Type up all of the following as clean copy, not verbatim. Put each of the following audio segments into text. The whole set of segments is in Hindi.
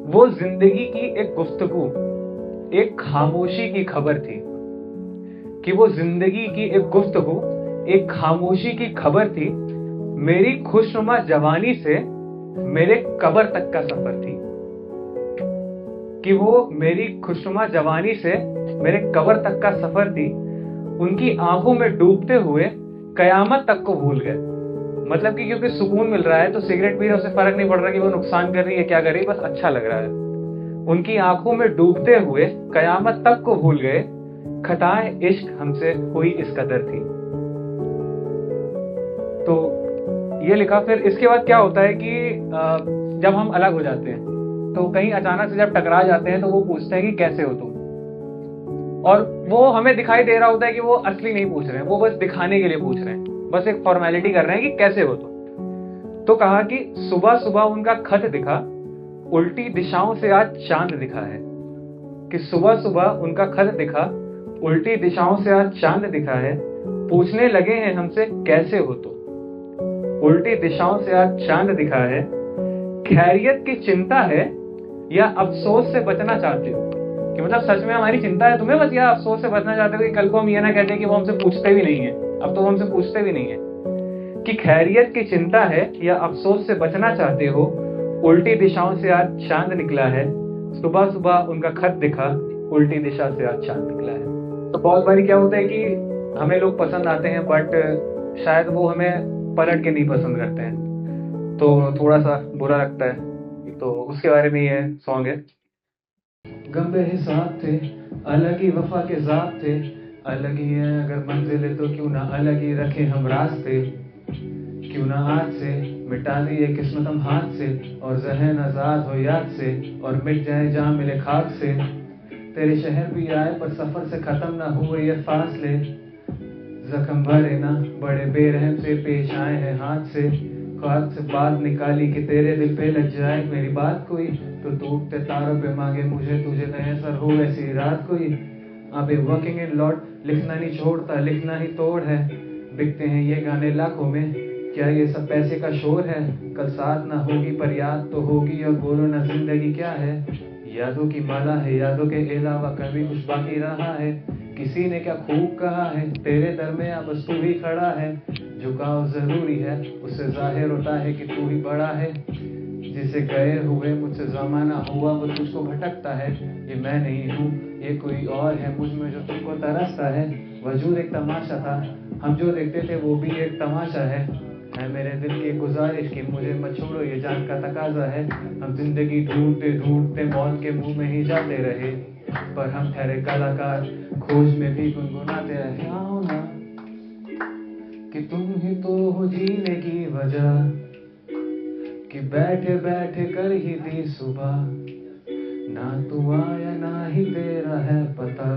वो जिंदगी की एक गुफ्तगू, एक खामोशी की खबर थी। कि वो जिंदगी की एक गुफ्तगू, एक खामोशी की खबर थी। मेरी खुशनुमा जवानी से मेरे कब्र तक का सफर थी। कि वो मेरी खुशनुमा जवानी से मेरे कब्र तक का सफर थी। उनकी आंखों में डूबते हुए कयामत तक को भूल गए। मतलब कि क्योंकि सुकून मिल रहा है तो सिगरेट पी रहे, उससे फर्क नहीं पड़ रहा कि वो नुकसान कर रही है क्या कर रही है, बस अच्छा लग रहा है। उनकी आंखों में डूबते हुए कयामत तक को भूल गए। खताएं इश्क हमसे हुई इस कदर थी। तो ये लिखा। फिर इसके बाद क्या होता है कि जब हम अलग हो जाते हैं तो कहीं अचानक से जब टकरा जाते हैं तो वो पूछते हैं कि कैसे हो तुम। और वो हमें दिखाई दे रहा होता है कि वो असली नहीं पूछ रहे हैं, वो बस दिखाने के लिए पूछ रहे हैं, बस एक फॉर्मेलिटी कर रहे हैं कि कैसे हो तुम। तो कहा कि सुबह सुबह उनका खत दिखा, उल्टी दिशाओं से आज चांद दिखा है। कि सुबह सुबह उनका खत दिखा, उल्टी दिशाओं से आज चांद दिखा है। पूछने लगे हैं हमसे कैसे हो तुम। उल्टी दिशाओं से आज चांद दिखा है। खैरियत की चिंता है या अफसोस से बचना चाहते हो। कि मतलब सच में हमारी चिंता है तुम्हें बस, या अफसोस से बचना चाहते हो कि कल को हम ये ना कहते हैं कि वो हमसे पूछते भी नहीं है। अब तो वो हमसे पूछते भी नहीं है। कि खैरियत की चिंता है या अफसोस से बचना चाहते हो। उल्टी दिशाओं से आज चांद निकला है। सुबह सुबह उनका खत दिखा, उल्टी दिशा से आज चांद निकला है। तो बहुत बारी क्या होता है कि हमें लोग पसंद आते हैं बट शायद वो हमें पलट के नहीं पसंद करते हैं, तो थोड़ा सा बुरा लगता है। तो उसके बारे में ये सॉन्ग है। गंभीर हिसाब थे, अलग ही वफा के ज़ाब थे। अलग ही है अगर मंजिल तो क्यों ना अलग ही रखे हम रास्ते। क्यों ना आज से मिटा दिए किस्मत हम हाथ से, और जहन आजाद हो याद से, और मिट जाए जहाँ मिले खाक से। तेरे शहर भी आए पर सफर से खत्म ना हुए ये फासले। जख्म भरे ना बड़े बेरहम से पेश आए हैं हाथ से। ख्वाब से बात निकाली कि तेरे दिल पे लग जाए मेरी बात कोई, तो टूटते तारों पे मांगे मुझे तुझे नयसर हो ऐसी रात कोई। अबे वर्किंग इन लॉट, लिखना नहीं छोड़ता लिखना ही तोड़ है। बिकते हैं ये गाने लाखों में, क्या ये सब पैसे का शोर है। कल साथ ना होगी पर याद तो होगी, और बोलो ना जिंदगी क्या है। यादों की माला है, यादों के अलावा कभी कुछ बाकी रहा है। किसी ने क्या खूब कहा है, तेरे दरमियां बस तू ही खड़ा है। झुकाव जरूरी है, उससे जाहिर होता है कि तू ही बड़ा है। जिसे गए हुए मुझसे जमाना हुआ वो तुझको भटकता है। ये मैं नहीं हूँ ये कोई और है, मुझ में जो तुमको तरसता है। वजूद एक तमाशा था, हम जो देखते थे वो भी एक तमाशा है मेरे दिल की गुजारिश की मुझे मत छोड़ो ये जान का तकाजा है। हम जिंदगी ढूंढते ढूंढते मौत के मुंह में ही जाते रहे, पर हम ठहरे कलाकार खोज में भी गुनगुनाते रहे। आओ ना कि तुम ही तो हो जीने की वजह, कि बैठे बैठे कर ही दी सुबह। ना तू आया ना ही तेरा है पता।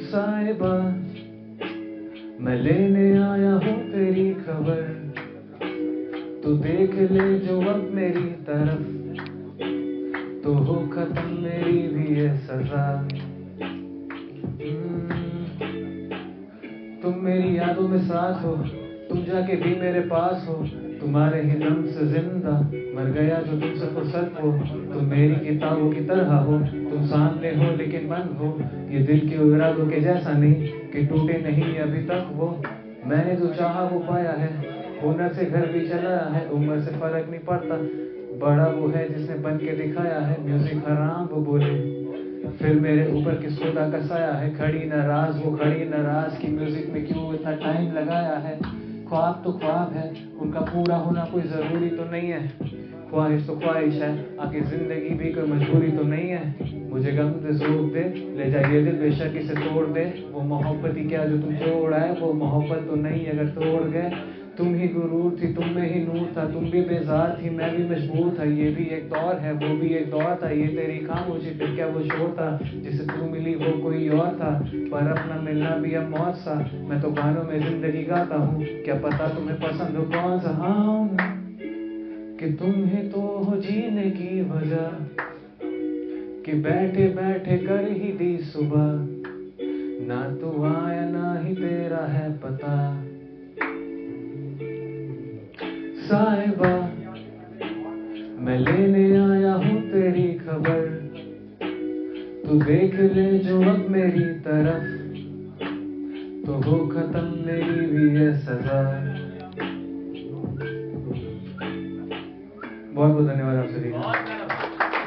साहिबा मैं लेने आया हूँ तेरी खबर, तू देख ले जो अब मेरी तरफ, तो हो खत्म मेरी भी ये सजा। तुम मेरी यादों में साथ हो, तुम जाके भी मेरे पास हो। तुम्हारे ही दम से जिंदा मर गया जो तुमसे फुर्सत हो। तुम मेरी किताबों की तरह हो, तुम सामने हो लेकिन बंद हो। ये दिल के इरादों के जैसा नहीं कि टूटे नहीं अभी तक वो। मैंने जो चाहा वो पाया है, हुनर से घर भी चलाया है। उम्र से फर्क नहीं पड़ता, बड़ा वो है जिसने बन के दिखाया है। म्यूजिक हराम वो बोले, फिर मेरे ऊपर किस खुदा का साया है। खड़ी नाराज वो खड़ी नाराज की म्यूजिक में क्यों इतना टाइम लगाया है। ख्वाब तो ख्वाब है, उनका पूरा होना कोई जरूरी तो नहीं है। ख्वाहिश तो ख्वाहिश है, आखिर जिंदगी भी कोई मजबूरी तो नहीं है। मुझे गम दे जोक दे, ले जाइए दिल बेशक इसे तोड़ दे। वो मोहब्बत ही क्या जो तुम छोड़ आए, वो मोहब्बत तो नहीं अगर तोड़ गए। तुम ही गुरूर थी, तुम में ही नूर था, तुम भी बेजार थी मैं भी मजबूर था। ये भी एक दौर है वो भी एक दौर था, ये तेरी खामोशी फिर क्या वो शोर था। जिसे तू मिली वो कोई और था, पर अपना मिलना भी अब मौत सा। मैं तो गानों में जिंदगी गाता हूँ, क्या पता तुम्हें पसंद हो कौन सा। हाँ कि तुम ही तो हो जीने की वजह, कि बैठे बैठे कर ही दी सुबह। ना तू आया ना ही तेरा है पता। साहिबा लेने आया हूँ तेरी खबर, तू देख ले जो अब मेरी तरफ, तो हो खत्म मेरी भी ये सजा। बहुत बहुत धन्यवाद आप सभी।